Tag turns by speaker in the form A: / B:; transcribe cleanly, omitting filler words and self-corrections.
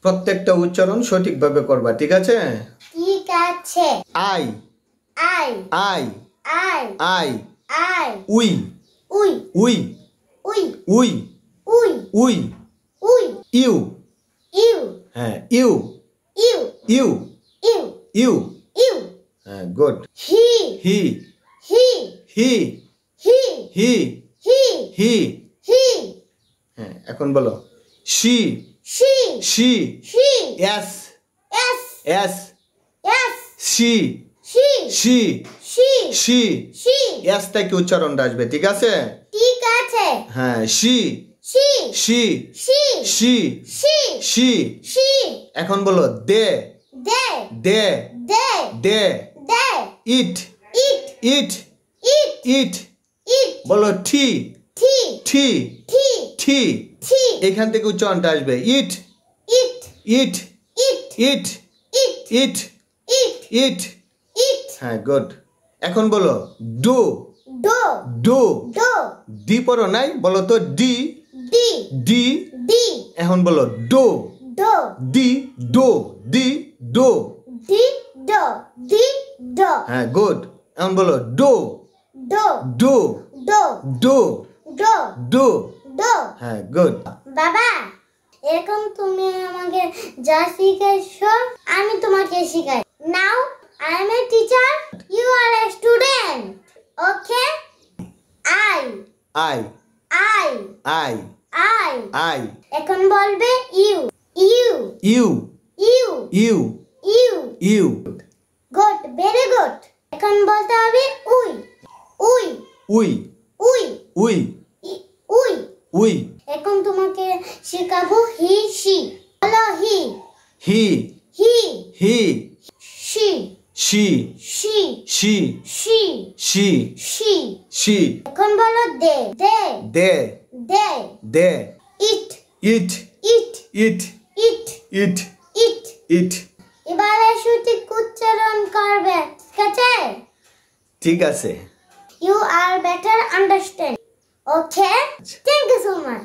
A: প্রত্যেকটা উচ্চারণ সঠিকভাবে করবা, ঠিক আছে?
B: ঠিক আছে।
A: I
B: I
A: I
B: I
A: I
B: I
A: we
B: we
A: we
B: we
A: we
B: we
A: we
B: we
A: you
B: you
A: হ্যাঁ you
B: you
A: you
B: you
A: you
B: you
A: হ্যাঁ good
B: he
A: he
B: he
A: he
B: he
A: he
B: he
A: he
B: he
A: হ্যাঁ এখন বলো she
B: she
A: she
B: she
A: S
B: S
A: S
B: S
A: she
B: she
A: she
B: she
A: she
B: she
A: S থেকে উচ্চারণটা আসবে, ঠিক আছে?
B: ঠিক আছে।
A: হ্যাঁ she
B: she
A: she
B: she
A: she
B: she
A: she
B: she
A: এখন বলো দে
B: দে
A: দে
B: দে
A: দে
B: দে
A: ইট
B: ইট
A: ইট
B: ইট
A: ইট
B: ইট
A: বলো টি
B: টি
A: টি
B: টি
A: টি
B: টি
A: এখান থেকে উচ্চারণটা আসবে ইট
B: ইট
A: ইট
B: ইট
A: ইট
B: ইট
A: ইট
B: ইট
A: ইট
B: ইট
A: হ্যাঁ গুড এখন বলো ডু
B: ডো
A: ডু
B: ডো
A: ডি পড়ো নাই, বলো তো ডি
B: ডি
A: ডি
B: ডি
A: এখন বলো ডো
B: ডো
A: ডি ডো ডি ডো
B: ডি ডো ডি ডো
A: হ্যাঁ গুড এখন বলো ডো
B: ডো
A: ডো
B: ডো
A: ডো
B: ডো
A: ডো
B: ডো
A: হ্যাঁ গুড
B: বাবা, এরকম তুমি আমাকে যা শিখাইছো আমি তোমাকে শিখাই। Now I am a teacher, you are a student, okay? I
A: I
B: I
A: I
B: I
A: I
B: এখন বলবে you you
A: you
B: you
A: you
B: you
A: you
B: good, very good. এখন বলতে হবে we we
A: we
B: we
A: we
B: we.
A: We
B: এখন তোমাকে শেখাবো he she. বলো he
A: he
B: he
A: he
B: she
A: she
B: she
A: she
B: she
A: she
B: she.
A: She
B: এখন বলো দে দে
A: দে
B: দে
A: দে
B: ইট
A: ইট
B: ইট
A: ইট
B: ইট
A: ইট
B: ইট।
A: ইট
B: এবারে সঠিক উচ্চারণ করবে, ঠিক আছে?
A: ঠিক আছে।
B: You are better understand. Okay? Thank you so much.